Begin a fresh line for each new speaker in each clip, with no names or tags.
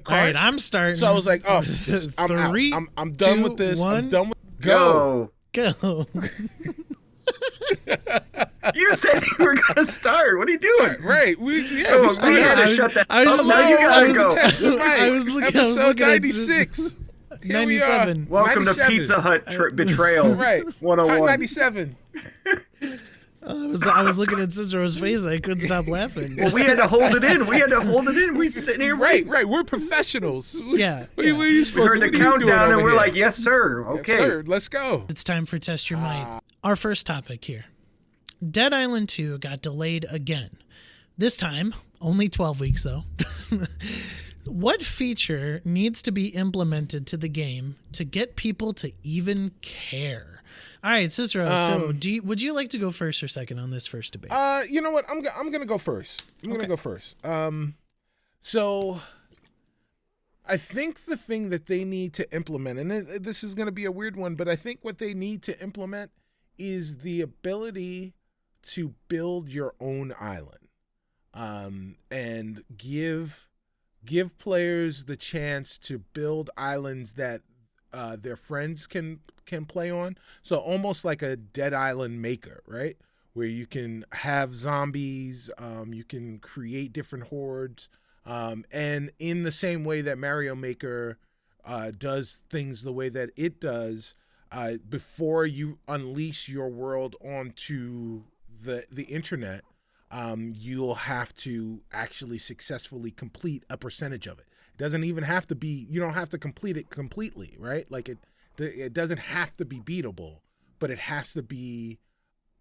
All right, I'm starting.
So I was like, oh, I'm
Three,
out. I'm done with this.
one,
I'm done with go.
Go.
You said you were gonna start. What are you doing?
Right. We
started.
had
to shut that.
I was just
now you gotta go.
I was looking
Episode
at
96. Here we are.
97.
Welcome
97.
to Pizza Hut Betrayal.
Right.
101.
97.
I was looking at Cicero's face. I couldn't stop laughing.
Well, we had to hold it in. We're sitting here.
Right. We're professionals.
Yeah.
What are you
We
supposed
heard
to
the
what are you doing
countdown, and
over
we're
here?
like, yes, sir. Okay.
Yes, sir. Let's go.
It's time for Test Your Might. Our first topic here. Dead Island 2 got delayed again. This time, only 12 weeks though. What feature needs to be implemented to the game to get people to even care? All right, Cicero. So, would you like to go first or second on this first debate?
You know what? I'm gonna go first. So I think the thing that they need to implement, and this is gonna be a weird one, but I think what they need to implement is the ability to build your own island, and give players the chance to build islands that their friends can play on. So almost like a Dead Island Maker, right? Where you can have zombies, you can create different hordes, and in the same way that Mario Maker does things the way that it does, before you unleash your world onto the internet, you'll have to actually successfully complete a percentage of it. It doesn't even have to be, you don't have to complete it completely, right? Like it doesn't have to be beatable, but it has to be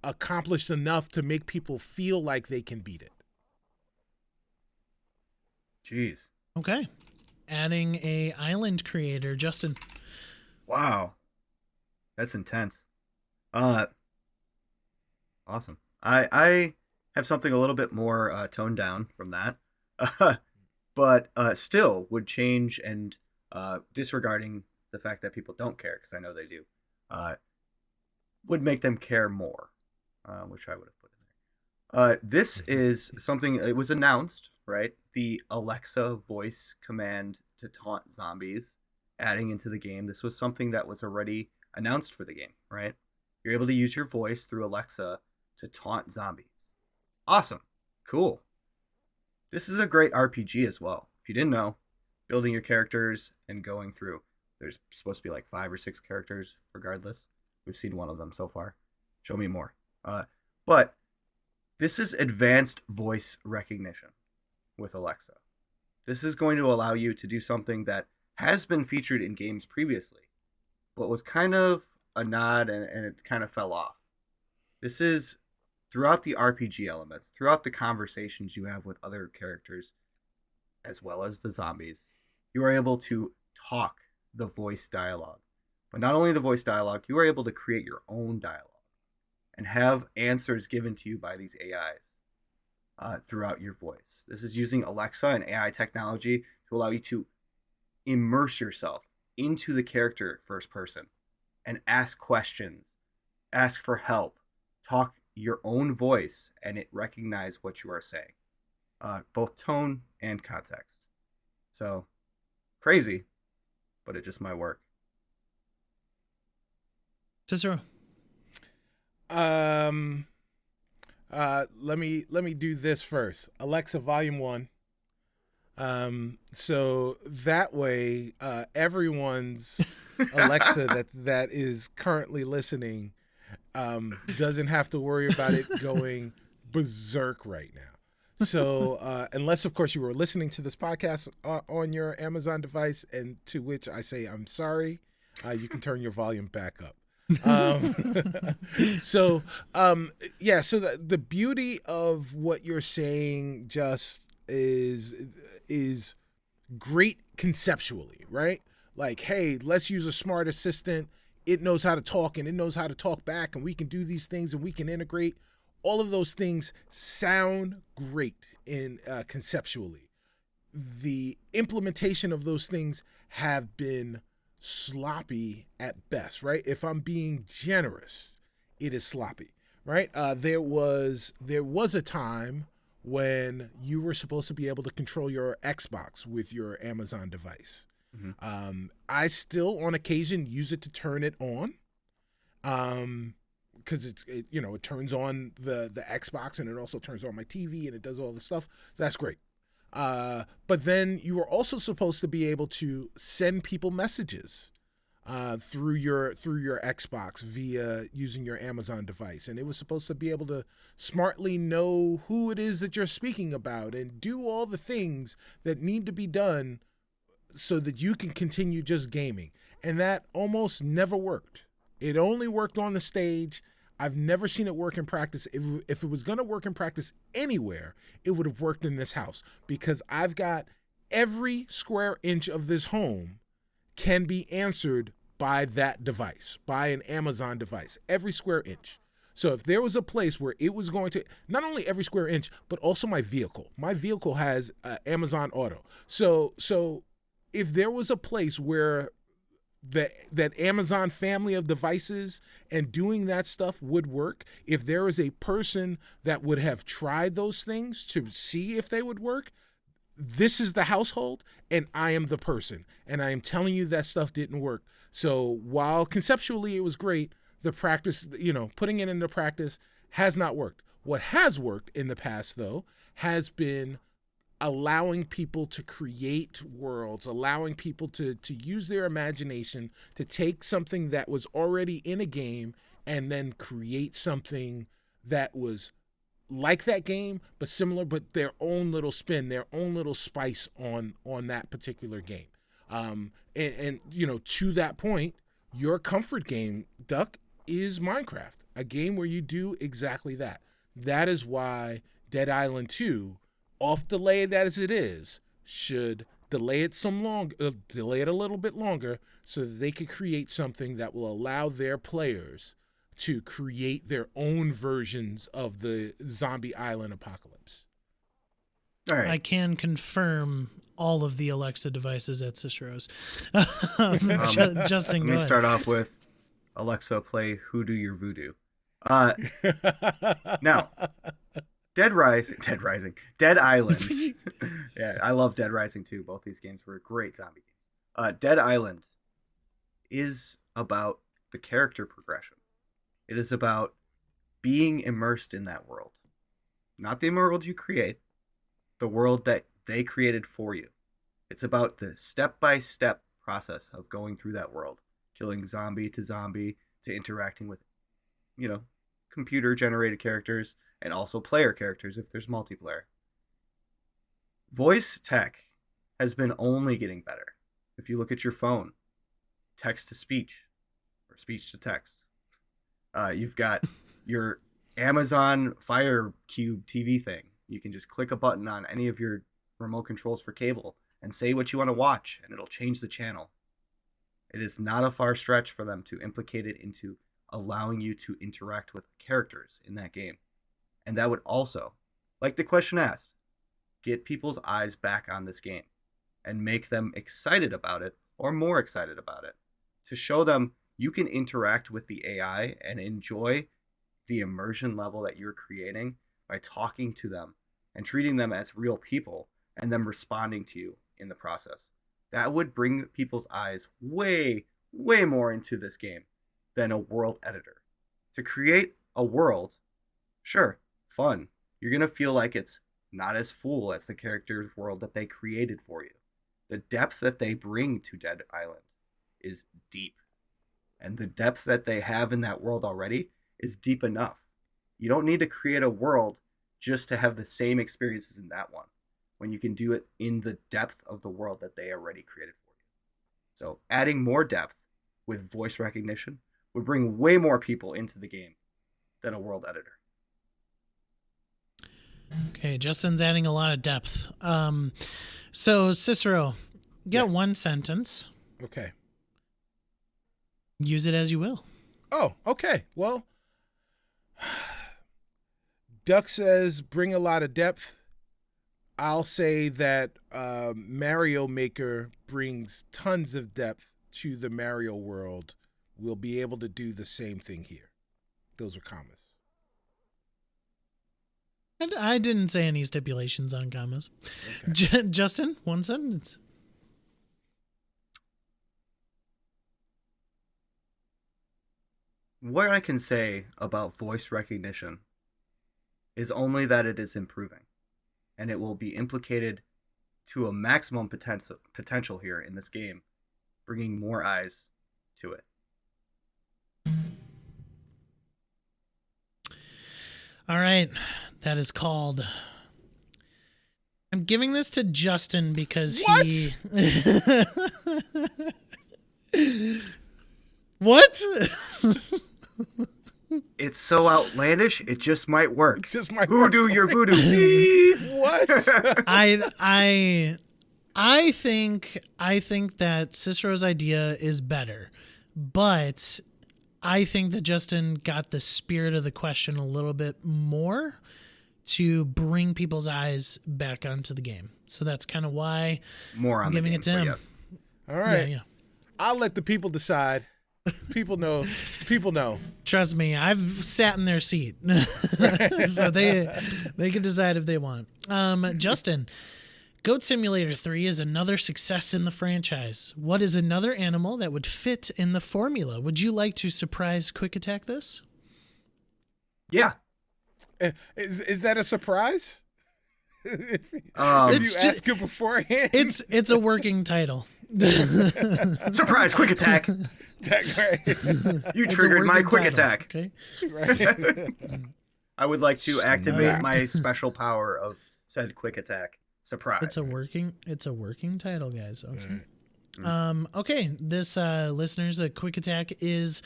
accomplished enough to make people feel like they can beat it.
Jeez.
Okay. Adding a island creator, Justin.
Wow. That's intense. Awesome. I have something a little bit more toned down from that, but still would change, and disregarding the fact that people don't care, because I know they do, would make them care more, which I would have put in there. This is something, it was announced, right? The Alexa voice command to taunt zombies, adding into the game. This was something that was already announced for the game, right? You're able to use your voice through Alexa to taunt zombies. Awesome. Cool. This is a great RPG as well. If you didn't know, building your characters and going through, there's supposed to be like 5 or 6 characters regardless. We've seen one of them so far. Show me more. But this is advanced voice recognition with Alexa. This is going to allow you to do something that has been featured in games previously, but was kind of a nod, and it kind of fell off. This is throughout the RPG elements, throughout the conversations you have with other characters, as well as the zombies, you are able to talk the voice dialogue. But not only the voice dialogue, you are able to create your own dialogue and have answers given to you by these AIs throughout your voice. This is using Alexa and AI technology to allow you to immerse yourself into the character first person and ask questions, ask for help, talk your own voice, and it recognize what you are saying, both tone and context. So crazy, but it just might work.
Cicero.
Let me do this first. Alexa, volume 1. So that way, everyone's Alexa that is currently listening, doesn't have to worry about it going berserk right now. So, unless of course you were listening to this podcast on your Amazon device, and to which I say, I'm sorry, you can turn your volume back up. So the beauty of what you're saying just is great conceptually, right? Like, hey, let's use a smart assistant. It knows how to talk, and it knows how to talk back, and we can do these things, and we can integrate. All of those things sound great in conceptually. The implementation of those things have been sloppy at best, right? If I'm being generous, it is sloppy, right? There was a time when you were supposed to be able to control your Xbox with your Amazon device. I still, on occasion, use it to turn it on. Because it turns on the Xbox, and it also turns on my TV, and it does all this stuff. So that's great. But then you were also supposed to be able to send people messages through your Xbox via using your Amazon device, and it was supposed to be able to smartly know who it is that you're speaking about and do all the things that need to be done so that you can continue just gaming. And that almost never worked. It only worked on the stage. I've never seen it work in practice. If it was going to work in practice anywhere, it would have worked in this house, because I've got every square inch of this home can be answered by that device, by an Amazon device, every square inch. So if there was a place where it was going to, not only every square inch, but also my vehicle has Amazon Auto. So if there was a place where that Amazon family of devices and doing that stuff would work, if there is a person that would have tried those things to see if they would work, this is the household, and I am the person. And I am telling you that stuff didn't work. So while conceptually it was great, the practice, putting it into practice has not worked. What has worked in the past, though, has been allowing people to create worlds, allowing people to use their imagination to take something that was already in a game and then create something that was like that game, but similar, but their own little spin, their own little spice on that particular game. And to that point, your comfort game, Duck, is Minecraft, a game where you do exactly that. That is why Dead Island 2, off delayed as it is, should delay it delay it a little bit longer so that they could create something that will allow their players to create their own versions of the zombie island apocalypse.
All right.
I can confirm all of the Alexa devices at Cicero's. Justin,
let me start off with Alexa, play Hoodoo Your Voodoo. Now, Dead Island. Yeah, I love Dead Rising too. Both these games were great zombie games. Dead Island is about the character progression. It is about being immersed in that world. Not the world you create, the world that they created for you. It's about the step-by-step process of going through that world, killing zombie to interacting with, computer-generated characters and also player characters if there's multiplayer. Voice tech has been only getting better. If you look at your phone, text to speech or speech to text. You've got your Amazon Fire Cube TV thing. You can just click a button on any of your remote controls for cable and say what you want to watch, and it'll change the channel. It is not a far stretch for them to implicate it into allowing you to interact with characters in that game. And that would also, like the question asked, get people's eyes back on this game and make them excited about it or more excited about it. To show them you can interact with the AI and enjoy the immersion level that you're creating by talking to them and treating them as real people and them responding to you in the process. That would bring people's eyes way, way more into this game than a world editor. To create a world, sure, fun. You're going to feel like it's not as full as the character's world that they created for you. The depth that they bring to Dead Island is deep. And the depth that they have in that world already is deep enough. You don't need to create a world just to have the same experiences in that one, when you can do it in the depth of the world that they already created for you. So adding more depth with voice recognition would bring way more people into the game than a world editor.
Okay, Justin's adding a lot of depth. So Cicero, get one sentence.
Okay.
Use it as you will.
Oh, okay. Well, Duck says bring a lot of depth. I'll say that Mario Maker brings tons of depth to the Mario world. We'll be able to do the same thing here. Those are commas.
And I didn't say any stipulations on commas.
Okay.
Justin, one sentence.
What I can say about voice recognition is only that it is improving, and it will be implicated to a maximum potential here in this game, bringing more eyes to it.
All right. That is called. I'm giving this to Justin because he. What?
It's so outlandish, it just might work.
It's just my
Voodoo your voodoo. Beep.
What?
I think that Cicero's idea is better, but I think that Justin got the spirit of the question a little bit more to bring people's eyes back onto the game. So that's kind of why
More on
I'm giving
the
it to him.
yes.
All right.
Yeah.
I'll let the people decide. People know. People know.
Trust me, I've sat in their seat, so they can decide if they want. Justin, Goat Simulator 3 is another success in the franchise. What is another animal that would fit in the formula? Would you like to surprise Quick Attack this?
Yeah.
Is that a surprise? If
It's
you
ju-
ask it beforehand,
It's a working title.
Surprise, quick attack.
right.
You
It's a
triggered my
working
quick
title,
attack.
Okay.
Right.
I would like to activate
Snap.
my special power of said quick attack. Surprise.
It's a working title, guys. Okay. Okay. This listeners, a Quick Attack is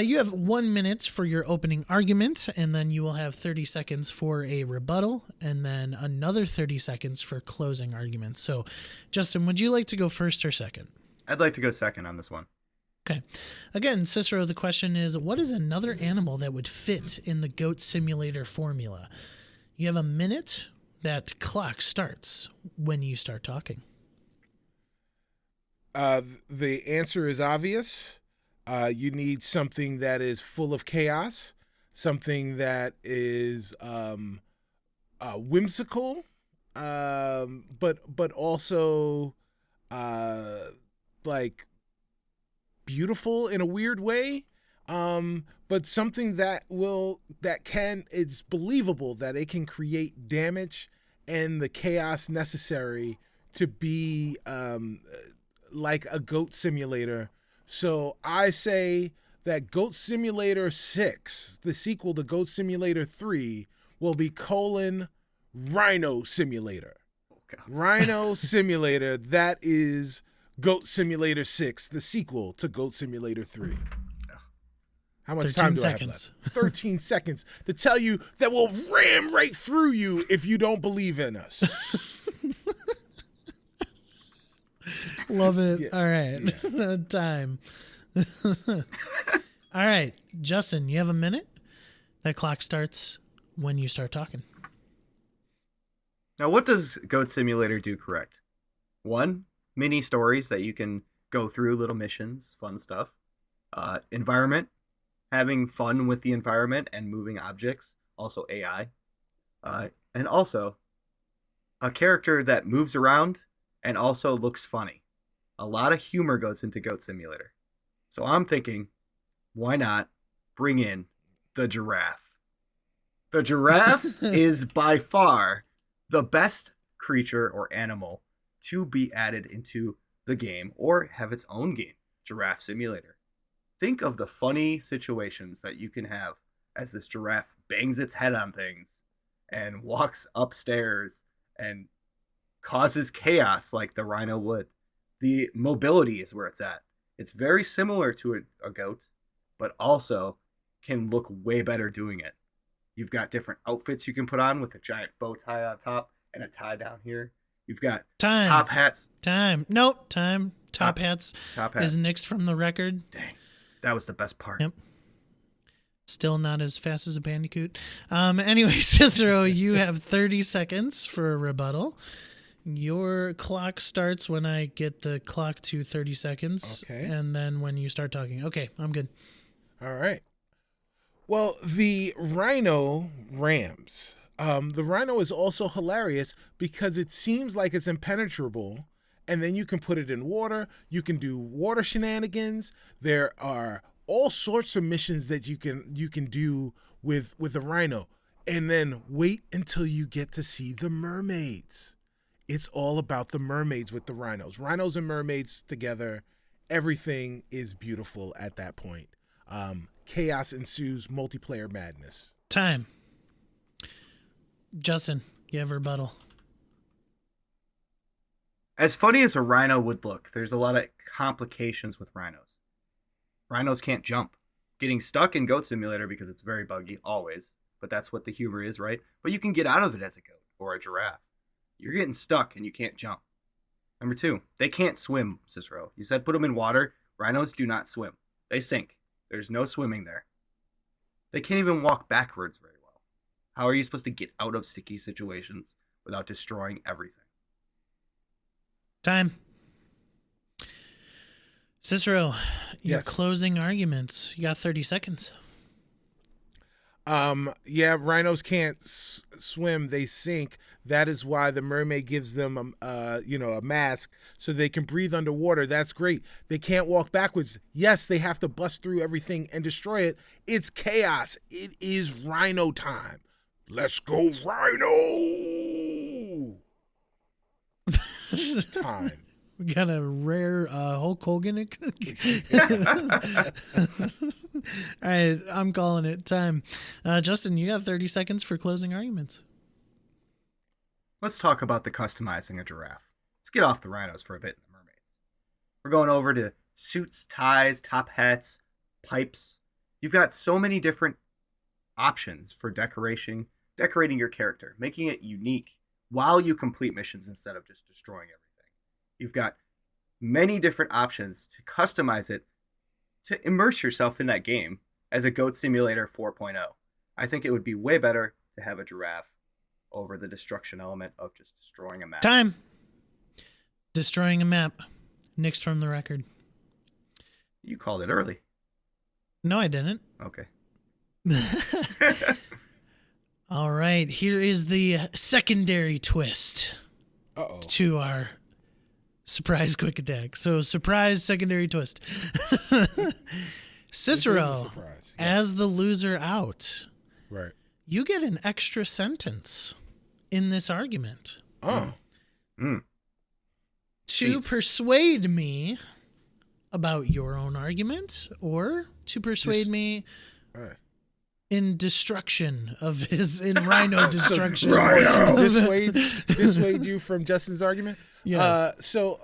you have 1 minute for your opening argument, and then you will have 30 seconds for a rebuttal, and then another 30 seconds for closing arguments. So, Justin, would you like to go first or second?
I'd like to go second on this one.
Okay. Again, Cicero, the question is, what is another animal that would fit in the Goat Simulator formula? You have a minute. That clock starts when you start talking.
The answer is obvious. You need something that is full of chaos, something that is whimsical, but also like beautiful in a weird way. But something that it's believable that it can create damage and the chaos necessary to be like a goat simulator. So I say that Goat Simulator 6, the sequel to Goat Simulator 3, will be Rhino Simulator.
God.
Rhino Simulator, that is Goat Simulator 6, the sequel to Goat Simulator 3. How much time do
13
I have
seconds.
left? 13 seconds to tell you that we'll ram right through you if you don't believe in us.
Love it.
Yeah.
All right. Time. All right. Justin, you have a minute. That clock starts when you start talking.
Now, what does Goat Simulator do correct? 1, mini stories that you can go through, little missions, fun stuff. Environment, having fun with the environment and moving objects, also AI. And also a character that moves around and also looks funny. A lot of humor goes into Goat Simulator. So I'm thinking, why not bring in the giraffe? The giraffe is by far the best creature or animal to be added into the game or have its own game, Giraffe Simulator. Think of the funny situations that you can have as this giraffe bangs its head on things and walks upstairs and causes chaos like the rhino would. The mobility is where it's at. It's very similar to a goat, but also can look way better doing it. You've got different outfits you can put on with a giant bow tie on top and a tie down here. You've got
Time.
top hats.
Time. Nope. Time. Top hats
Top hats.
is nixed from the record.
Dang. That was the best part.
Yep. Still not as fast as a bandicoot. Anyway, Cicero, you have 30 seconds for a rebuttal. Your clock starts when I get the clock to 30 seconds.
Okay.
And then when you start talking. Okay, I'm good.
All right. Well, the rhino rams The rhino is also hilarious because it seems like it's impenetrable, and then you can put it in water. You can do water shenanigans. There are all sorts of missions that you can do with a rhino, and then wait until you get to see the mermaids. It's all about the mermaids with the rhinos. Rhinos and mermaids together, everything is beautiful at that point. Chaos ensues, multiplayer madness.
Time. Justin, you have a rebuttal.
As funny as a rhino would look, there's a lot of complications with rhinos. Rhinos can't jump. Getting stuck in Goat Simulator because it's very buggy, always. But that's what the humor is, right? But you can get out of it as a goat or a giraffe. You're getting stuck and you can't jump. Number 2, they can't swim, Cicero. You said put them in water. Rhinos do not swim. They sink. There's no swimming there. They can't even walk backwards very well. How are you supposed to get out of sticky situations without destroying everything?
Time. Cicero, your
Yes.
closing arguments. You got 30 seconds.
Yeah, rhinos can't swim; they sink. That is why the mermaid gives them, a mask so they can breathe underwater. That's great. They can't walk backwards. Yes, they have to bust through everything and destroy it. It's chaos. It is rhino time. Let's go, rhino! Time.
We got a rare Hulk Hogan. All right, I'm calling it. Time. Justin, you got 30 seconds for closing arguments.
Let's talk about the customizing a giraffe. Let's get off the rhinos for a bit in the mermaids. We're going over to suits, ties, top hats, pipes. You've got so many different options for decorating your character, making it unique while you complete missions instead of just destroying everything. You've got many different options to customize it to immerse yourself in that game as a Goat Simulator 4.0. I think it would be way better to have a giraffe over the destruction element of just destroying a map.
Time. Destroying a map. Nixed from the record.
You called it early.
No, I didn't.
Okay.
All right, here is the secondary twist to our surprise quick attack. So, surprise secondary twist. Cicero,
surprise. Yeah.
as the loser out,
Right.
you get an extra sentence in this argument
Oh.
to
Cheats.
persuade me about your own argument or to persuade me
All right.
in destruction of his, in rhino destruction.
Dissuade you from Justin's argument.
Yes.
So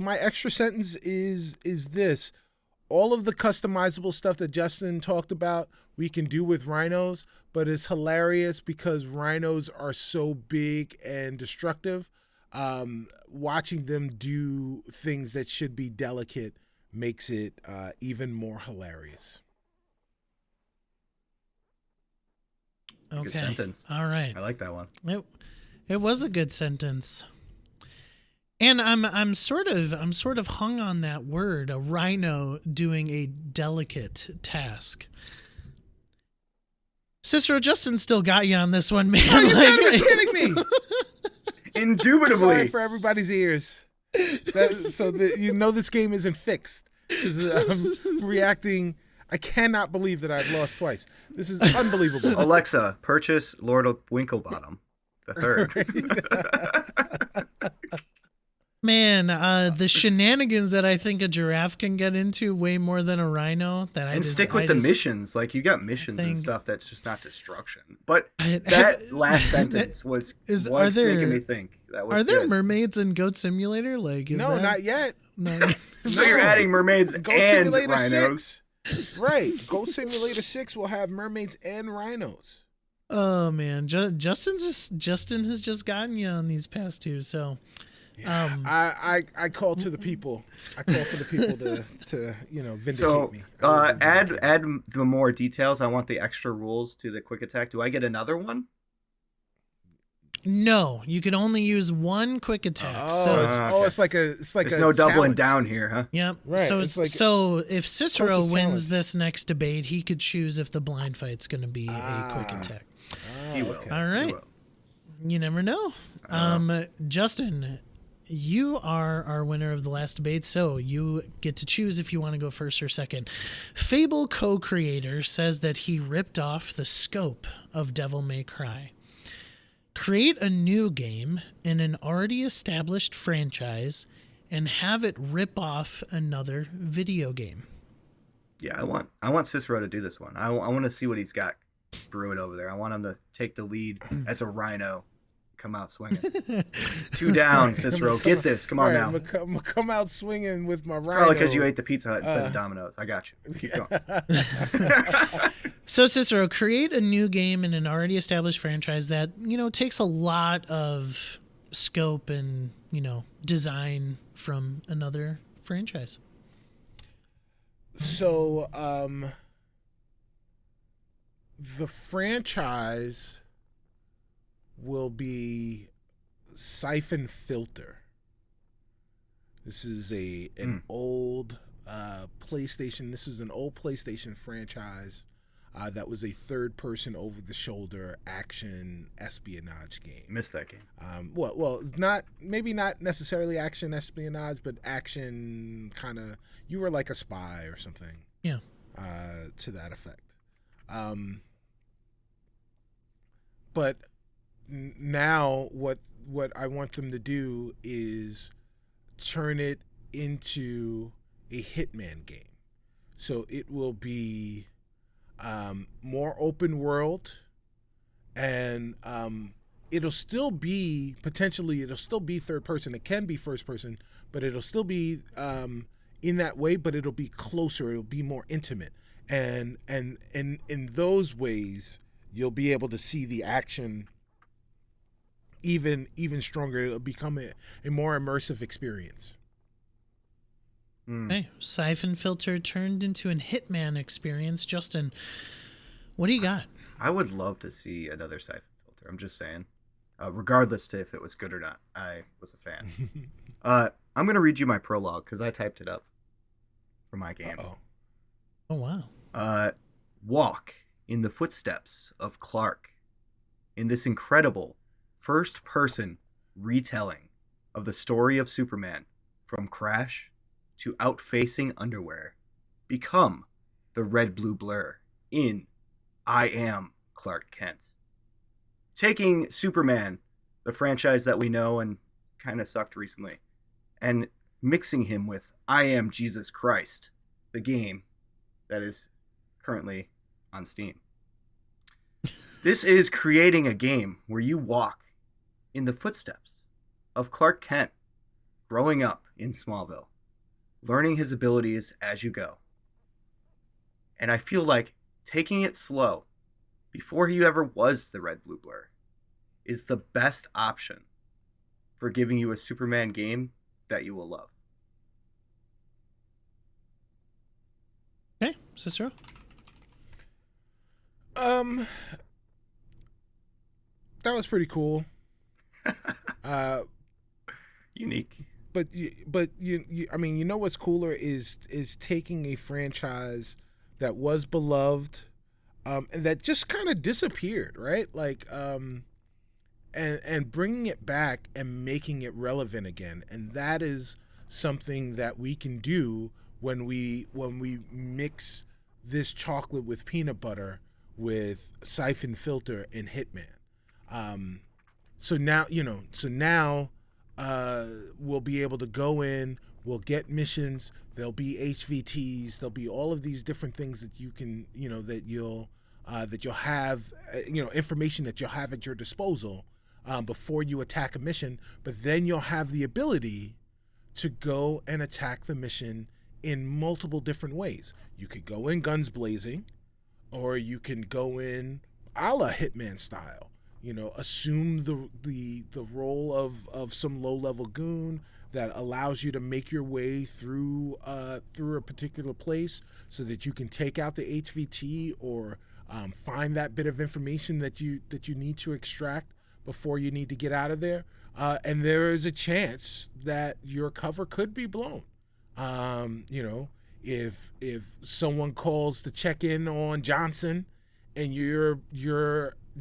my extra sentence is this: all of the customizable stuff that Justin talked about, we can do with rhinos, but it's hilarious because rhinos are so big and destructive. Watching them do things that should be delicate makes it even more hilarious.
Okay.
Good sentence.
All right.
I like that one.
It was a good sentence. And I'm sort of hung on that word, a rhino doing a delicate task. Cicero, Justin still got you on this one, man.
Are you gotta be kidding me?
Indubitably.
Sorry for everybody's ears. This game isn't fixed because I'm reacting. I cannot believe that I've lost twice. This is unbelievable.
Alexa, purchase Lord of Winklebottom the third.
Man, the shenanigans that I think a giraffe can get into way more than a rhino.
Stick with the missions. Like, you got missions and
think-
stuff that's just not destruction. But that last sentence was making me think. That was
Are there
good.
mermaids in Goat Simulator? Like,
No, not yet.
No.
So you're adding mermaids
Goat
and
Simulator
rhinos.
6. Right. Goat Simulator 6 will have mermaids and rhinos.
Oh man, Justin has just gotten you on these past two. So,
I call to the people. I call for the people to vindicate
So
me.
add the more details. I want the extra rules to the quick attack. Do I get another one?
no, you can only use one quick attack. So,
It's like
There's
a
no doubling
challenge.
down here, huh?
yep.
Right,
So
it's like
so if Cicero
coach's
wins
challenge.
this next debate, he could choose if the blind fight's going to be a quick attack.
He will.
okay.
All
He
right.
will.
You never know. Justin, you are our winner of the last debate, so you get to choose if you want to go first or second. Fable co-creator says that he ripped off the scope of Devil May Cry. Create a new game in an already established franchise and have it rip off another video game.
Yeah, I want Cicero to do this one. I want to see what he's got brewing over there. I want him to take the lead as a rhino, come out swinging. 2 down, Cicero. Get this. Come on now.
I'm gonna come out swinging with my rhino.
Probably because you ate the Pizza Hut instead of Domino's. I got you. Keep going.
So, Cicero, create a new game in an already established franchise that, takes a lot of scope and, design from another franchise.
So, the franchise will be Siphon Filter. This is an old PlayStation. This was an old PlayStation franchise that was a third-person, over-the-shoulder action espionage game.
Missed that game.
Well, maybe not necessarily action espionage, but action kind of. You were like a spy or something.
Yeah.
To that effect. But now what I want them to do is turn it into a Hitman game. So it will be more open world, and it'll still be third person. It can be first person, but it'll still be in that way, but it'll be closer. It'll be more intimate. And in those ways, you'll be able to see the action even stronger. It'll become a more immersive experience.
Hey, Siphon Filter turned into an Hitman experience. Justin, what do you got?
I would love to see another Siphon Filter. I'm just saying. Regardless to if it was good or not, I was a fan. I'm going to read you my prologue because I typed it up for my game.
Oh, wow.
Walk in the footsteps of Clark in this incredible first-person retelling of the story of Superman from Crash to outfacing underwear. Become the red-blue blur in I Am Clark Kent. Taking Superman, the franchise that we know and kind of sucked recently, and mixing him with I Am Jesus Christ, the game that is currently on Steam. This is creating a game where you walk in the footsteps of Clark Kent growing up in Smallville, learning his abilities as you go. And I feel like taking it slow before he ever was the red blue blur is the best option for giving you a Superman game that you will love.
Okay, Cicero?
That was pretty cool.
Unique.
But I mean, you know what's cooler is taking a franchise that was beloved, and that just kind of disappeared, right? Like, and bringing it back and making it relevant again, and that is something that we can do when we mix this chocolate with peanut butter with Siphon Filter and Hitman. So now we'll be able to go in, we'll get missions, there'll be HVTs, there'll be all of these different things that you can, that you'll have, information that you'll have at your disposal before you attack a mission, but then you'll have the ability to go and attack the mission in multiple different ways. You could go in guns blazing, or you can go in a la Hitman style. Assume the role of some low-level goon that allows you to make your way through a particular place so that you can take out the HVT or find that bit of information that you need to extract before you need to get out of there. And there is a chance that your cover could be blown. If someone calls to check in on Johnson and you're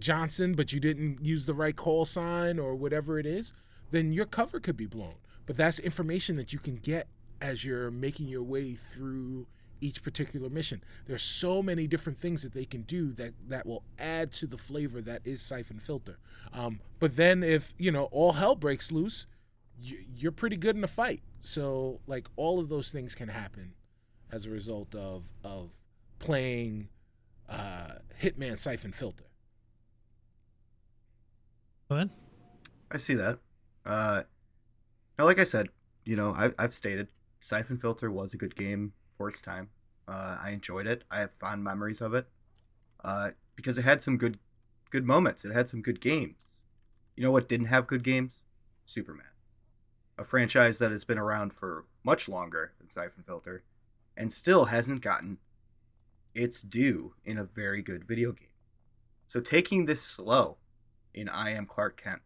Johnson, but you didn't use the right call sign or whatever it is, then your cover could be blown. But that's information that you can get as you're making your way through each particular mission. There's so many different things that they can do that will add to the flavor that is Siphon Filter. But then if, all hell breaks loose, you're pretty good in a fight. So, like, all of those things can happen as a result of playing Hitman Siphon Filter.
Go ahead.
I see that. Now, like I said, I've stated Siphon Filter was a good game for its time. I enjoyed it. I have fond memories of it because it had some good moments. It had some good games. You know what didn't have good games? Superman, a franchise that has been around for much longer than Siphon Filter and still hasn't gotten its due in a very good video game. So taking this slow in I Am Clark Kent,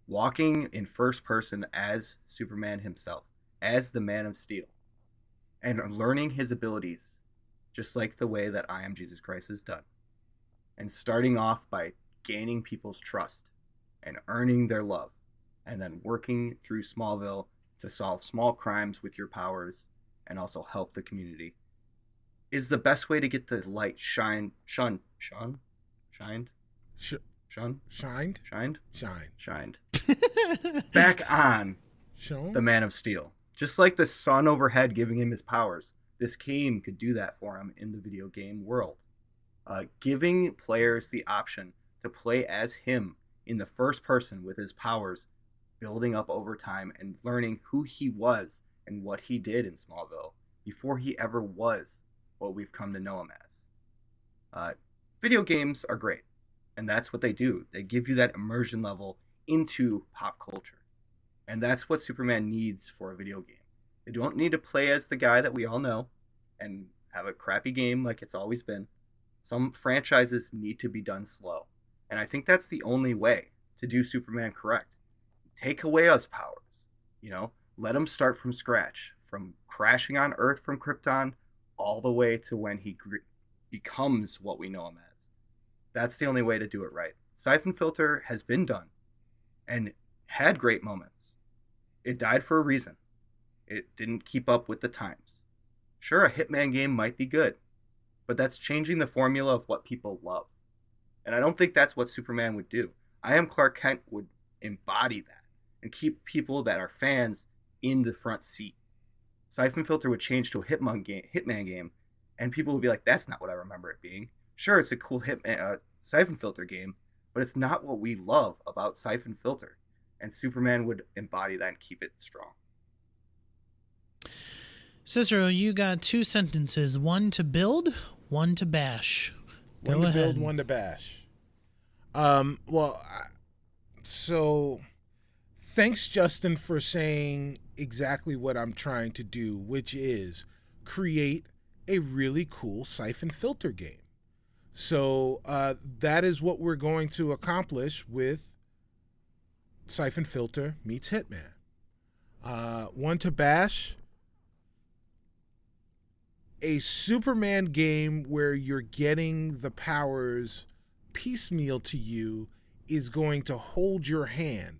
walking in first person as Superman himself, as the Man of Steel, and learning his abilities just like the way that I Am Jesus Christ has done, and starting off by gaining people's trust and earning their love, and then working through Smallville to solve small crimes with your powers and also help the community, is the best way to get the light shined back on the Man of Steel. Just like the sun overhead giving him his powers, this game could do that for him in the video game world. Giving players the option to play as him in the first person with his powers building up over time and learning who he was and what he did in Smallville before he ever was what we've come to know him as. Video games are great, and that's what they do. They give you that immersion level into pop culture. And that's what Superman needs for a video game. They don't need to play as the guy that we all know and have a crappy game like it's always been. Some franchises need to be done slow. And I think that's the only way to do Superman correct. Take away his powers. Let him start from scratch, from crashing on Earth from Krypton all the way to when he becomes what we know him as. That's the only way to do it right. Siphon Filter has been done and had great moments. It died for a reason. It didn't keep up with the times. Sure, a Hitman game might be good, but that's changing the formula of what people love. And I don't think that's what Superman would do. I Am Clark Kent would embody that and keep people that are fans in the front seat. Siphon Filter would change to a Hitman game, and people would be like, that's not what I remember it being. Sure, it's a cool Siphon Filter game, but it's not what we love about Siphon Filter. And Superman would embody that and keep it strong.
Cicero, you got 2 sentences. One to build, one to bash.
One to build, one to bash. So thanks, Justin, for saying exactly what I'm trying to do, which is create a really cool Siphon Filter game. So that is what we're going to accomplish with Siphon Filter meets Hitman. One to bash. A Superman game where you're getting the powers piecemeal to you is going to hold your hand.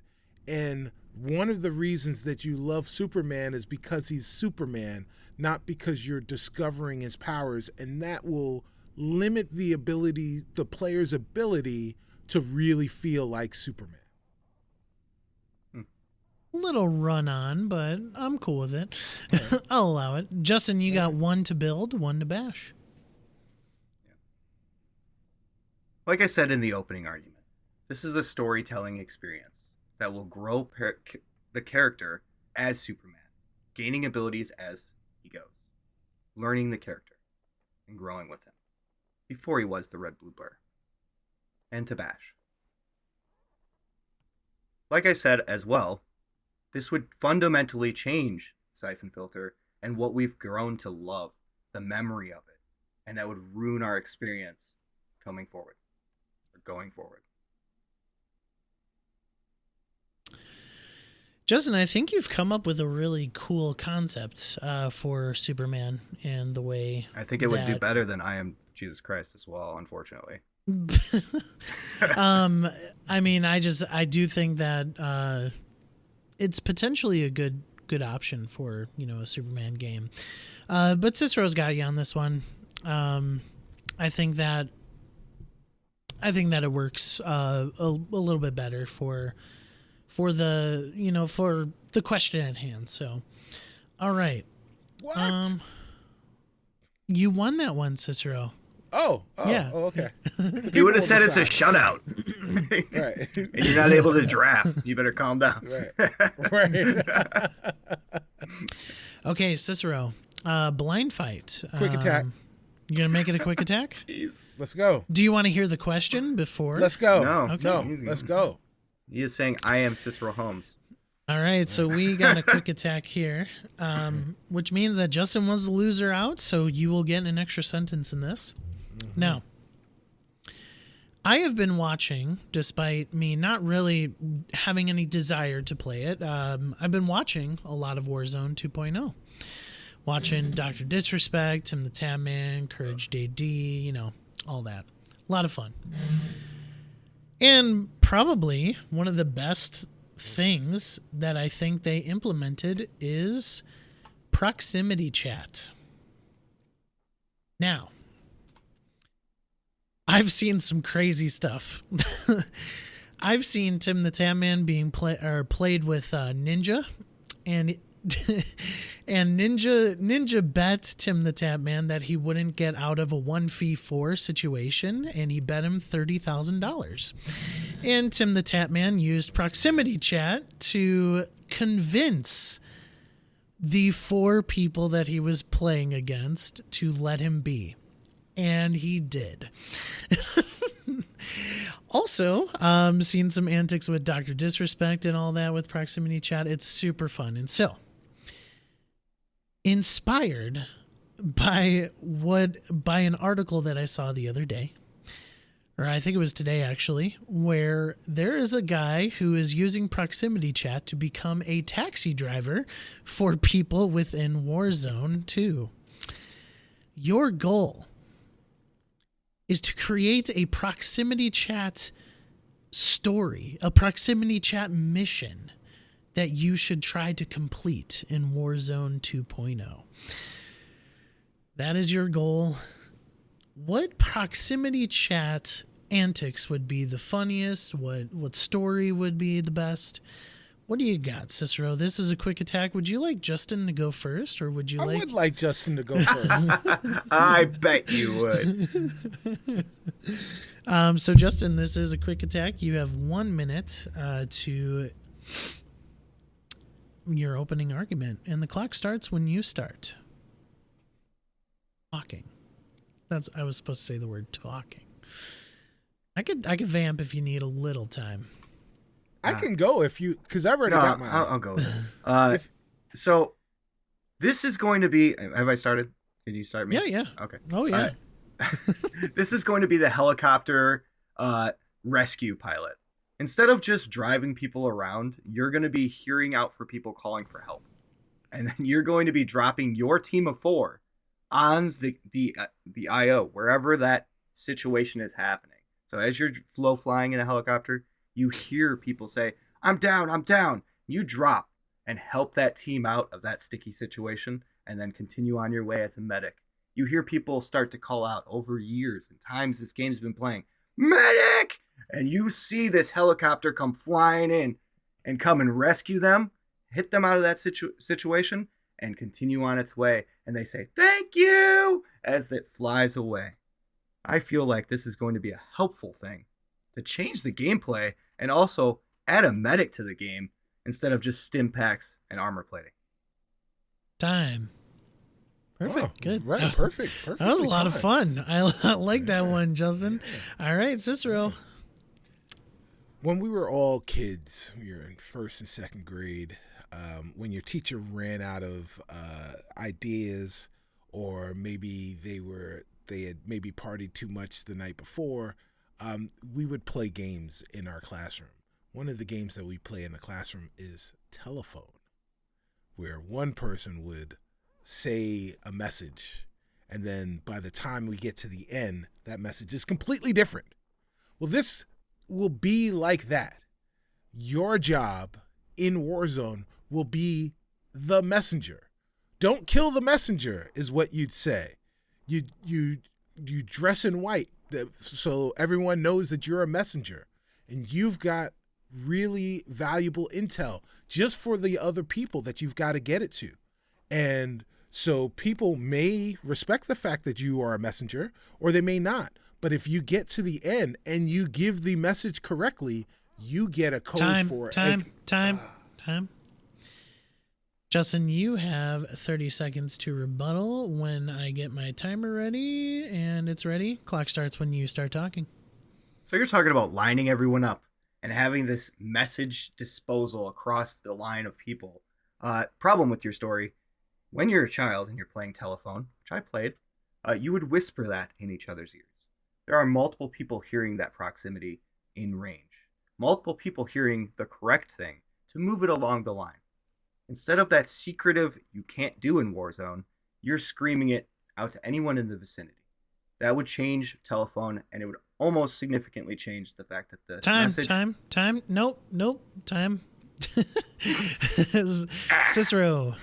And one of the reasons that you love Superman is because he's Superman, not because you're discovering his powers. And that will limit the player's ability to really feel like Superman.
Little run on, but I'm cool with it. Right. I'll allow it. Justin, you got 1 to build, 1 to bash.
Like I said in the opening argument, this is a storytelling experience that will grow the character as Superman, gaining abilities as he goes, learning the character, and growing with him before he was the Red Blue Blur. And to bash. Like I said as well, this would fundamentally change Siphon Filter and what we've grown to love, the memory of it, and that would ruin our experience going forward.
Justin, I think you've come up with a really cool concept for Superman and the way
I think it would do better than I Am Jesus Christ as well, unfortunately.
I mean, I do think that it's potentially a good option for, a Superman game. But Cicero's got you on this one. I think that it works a little bit better for the question at hand. So, all right.
What?
You won that one, Cicero. Yeah.
Okay.
You would have said it's a shutout.
Right.
And you're not able to draft. You better calm down.
Right.
Okay, Cicero. Blind fight.
Quick attack.
You gonna make it a quick attack?
Jeez.
Let's go.
Do you want to hear the question before?
Let's go.
No.
Okay.
No. Let's go.
He is saying, I am Cicero Holmes.
All right, so we got a quick attack here, which means that Justin was the loser out, so you will get an extra sentence in this. Mm-hmm. Now, I have been watching, despite me not really having any desire to play it, I've been watching a lot of Warzone 2.0. Watching Dr. Disrespect, Tim the Tab Man, Courage JD, all that. A lot of fun. And probably one of the best things that I think they implemented is proximity chat. Now, I've seen some crazy stuff. I've seen Tim the Tab Man being played with Ninja, and Ninja bet Tim the Tab Man that he wouldn't get out of a 1v4 situation, and he bet him $30,000. And Tim the Tab Man used proximity chat to convince the 4 people that he was playing against to let him be. And he did. Also, seen some antics with Dr. Disrespect and all that with proximity chat. It's super fun. And so, inspired by an article that I saw the other day, or I think it was today actually, where there is a guy who is using proximity chat to become a taxi driver for people within Warzone 2. Your goal is to create a proximity chat story, a proximity chat mission that you should try to complete in Warzone 2.0. That is your goal. What proximity chat antics would be the funniest? What story would be the best? What do you got, Cicero? This is a quick attack. Would you like Justin to go first, or would you
I would like Justin to go first.
I bet you would.
So, Justin, this is a quick attack. You have 1 minute to your opening argument, and the clock starts when you start talking. I was supposed to say the word talking. I could vamp if you need a little time.
I can go because I've already got mine.
I'll go. So this is going to be. Have I started? Can you start me?
Yeah.
Okay.
Oh yeah.
This is going to be the helicopter rescue pilot. Instead of just driving people around, you're going to be hearing out for people calling for help, and then you're going to be dropping your team of 4 on the IO wherever that situation is happening. So as you're flying in a helicopter, you hear people say, I'm down. You drop and help that team out of that sticky situation and then continue on your way as a medic. You hear people start to call out over years and times this game's been playing, medic! And you see this helicopter come flying in and come and rescue them, hit them out of that situation, and continue on its way. And they say, thank you, as it flies away. I feel like this is going to be a helpful thing to change the gameplay and also add a medic to the game instead of just stim packs and armor plating.
Time. Perfect.
Oh,
good.
Right. Perfect.
That was a lot of fun. I like that one, Justin. All right, Cicero.
When we were all kids, we were in 1st and 2nd grade, when your teacher ran out of ideas, or maybe they had maybe partied too much the night before, we would play games in our classroom. One of the games that we play in the classroom is telephone, where one person would say a message And then by the time we get to the end, that message is completely different. Well, this will be like that. Your job in Warzone will be the messenger. Don't kill the messenger is what you'd say. You dress in white so everyone knows that you're a messenger, and you've got really valuable intel just for the other people that you've got to get it to. And so people may respect the fact that you are a messenger, or they may not. But if you get to the end and you give the message correctly, you get a code for
time. Justin, you have 30 seconds to rebuttal when I get my timer ready, and it's ready. Clock starts when you start talking.
So you're talking about lining everyone up and having this message disposal across the line of people. Problem with your story, when you're a child and you're playing telephone, which I played, you would whisper that in each other's ears. There are multiple people hearing that proximity in range. Multiple people hearing the correct thing to move it along the line. Instead of that secretive you can't do in Warzone, you're screaming it out to anyone in the vicinity. That would change telephone, and it would almost significantly change the fact that the message...
Nope, time. Cicero,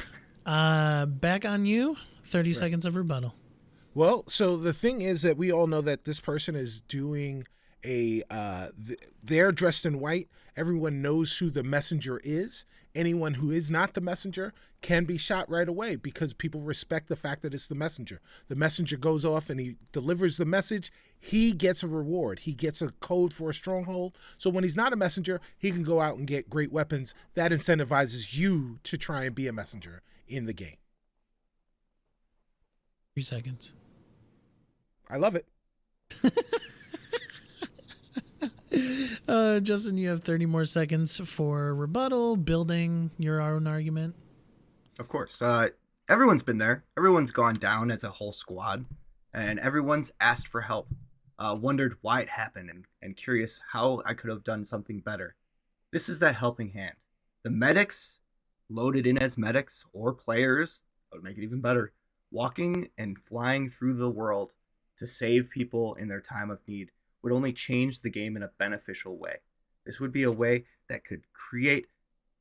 back on you. 30 seconds of rebuttal.
Well, so the thing is that we all know that this person is doing they're dressed in white. Everyone knows who the messenger is. Anyone who is not the messenger can be shot right away because people respect the fact that it's the messenger. The messenger goes off and he delivers the message. He gets a reward. He gets a code for a stronghold. So when he's not a messenger, he can go out and get great weapons. That incentivizes you to try and be a messenger in the game.
3 seconds.
I love it.
Justin, you have 30 more seconds for rebuttal, building your own argument.
Of course. Everyone's been there. Everyone's gone down as a whole squad, and everyone's asked for help, wondered why it happened, and curious how I could have done something better. This is that helping hand. The medics, loaded in as medics or players, that would make it even better, walking and flying through the world to save people in their time of need would only change the game in a beneficial way. This would be a way that could create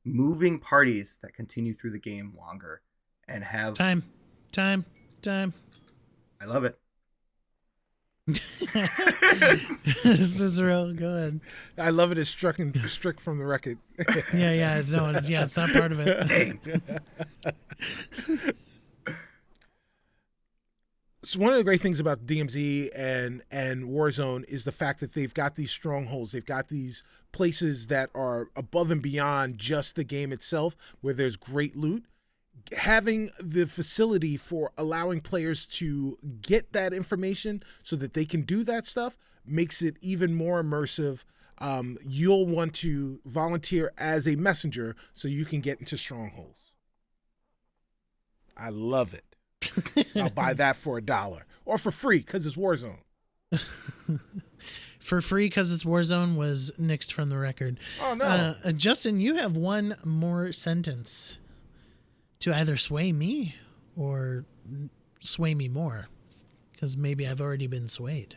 moving parties that continue through the game longer and have...
Time.
I love it.
Cicero, go ahead.
I love it. It's struck from the record.
Yeah. No, it's not part of it.
Dang.
So one of the great things about DMZ and Warzone is the fact that they've got these strongholds. They've got these places that are above and beyond just the game itself, where there's great loot. Having the facility for allowing players to get that information so that they can do that stuff makes it even more immersive. You'll want to volunteer as a messenger so you can get into strongholds. I love it. I'll buy that for $1 or for free because it's Warzone.
For free because it's Warzone was nixed from the record.
Oh, no.
Justin, you have one more sentence to either sway me or sway me more because maybe I've already been swayed.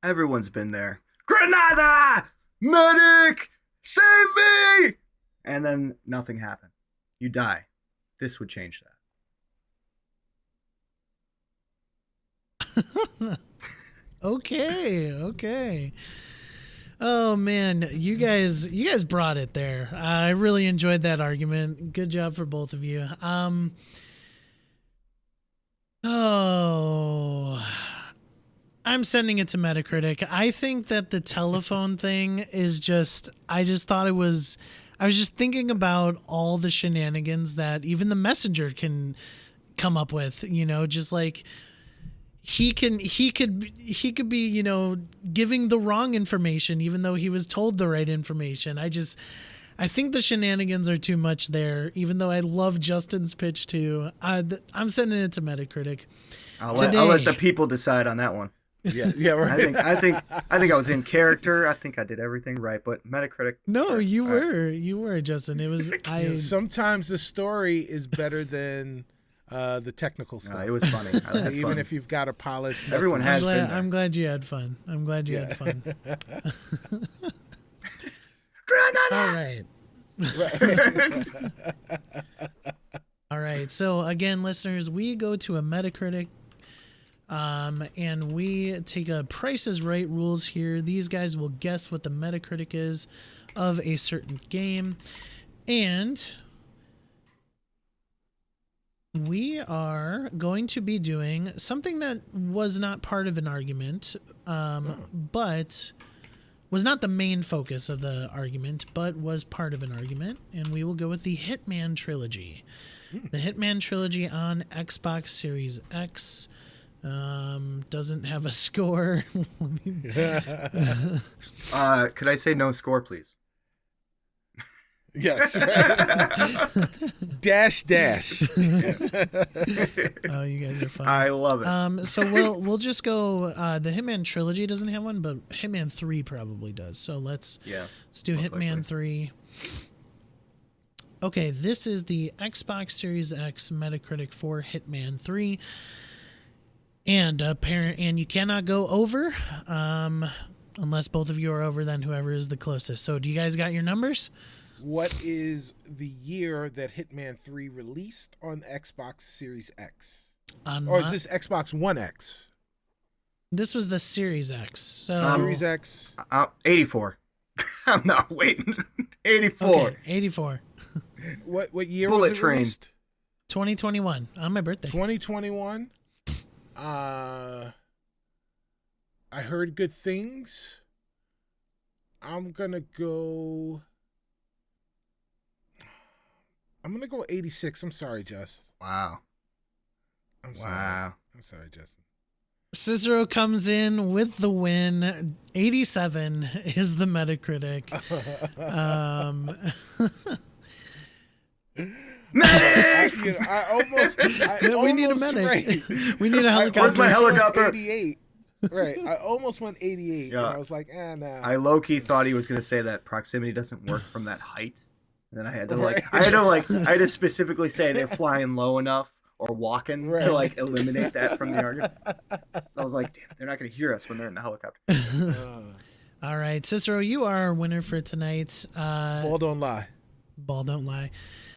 Everyone's been there. Granada! Medic! Save me! And then nothing happens. You die. This would change that.
Okay. Oh man, you guys brought it there. I really enjoyed that argument. Good job for both of you. I'm sending it to Metacritic. I think that the telephone thing is just, I was just thinking about all the shenanigans that even the messenger can come up with, just like he could be, giving the wrong information, even though he was told the right information. I think the shenanigans are too much there, even though I love Justin's pitch too. I'm sending it to Metacritic.
I'll let the people decide on that one.
Yeah, right.
I think I was in character. I think I did everything right, but Metacritic.
No,
sure.
you
All
were.
right.
You were, Justin. It was
Sometimes the story is better than the technical stuff.
It was funny. I had
Even
fun.
if you've got a polished.
Everyone
message.
has been there.
I'm glad you had fun. I'm glad you had fun. All right. All right. So again, listeners, we go to a Metacritic, and we take a Price is Right rules here. These guys will guess what the Metacritic is of a certain game, and we are going to be doing something that was not part of an argument, but was not the main focus of the argument, but was part of an argument. And we will go with the Hitman trilogy. The Hitman trilogy on Xbox Series X doesn't have a score.
Could I say no score, please?
Yes. Right. dash.
Oh, you guys are funny.
I love it.
So we'll just go. The Hitman trilogy doesn't have one, but Hitman 3 probably does. So let's do Hitman 3. Okay, this is the Xbox Series X Metacritic for Hitman 3, and you cannot go over, unless both of you are over. Then whoever is the closest. So do you guys got your numbers?
What is the year that Hitman 3 released on Xbox Series X? Or is this Xbox One X?
This was the Series X. So
Series X.
84. I'm not waiting. 84.
Okay, 84.
What year
Bullet
was it
Train.
released?
2021 on my birthday.
2021. I heard good things. I'm gonna go 86. I'm sorry, Jess.
Wow.
I'm sorry.
Wow.
I'm sorry, Justin.
Cicero comes in with the win. 87 is the Metacritic.
Medic!
I almost
We need a medic. We need a helicopter.
Where's my helicopter?
88. Right. I almost went 88.
Yeah.
And I was like, nah.
I low-key thought he was going to say that proximity doesn't work from that height. And then I had to I had to specifically say they're flying low enough or walking to eliminate that from the argument. So I was like, damn, they're not going to hear us when they're in the helicopter.
All right, Cicero, you are our winner for tonight.
Ball don't lie.
Ball don't lie.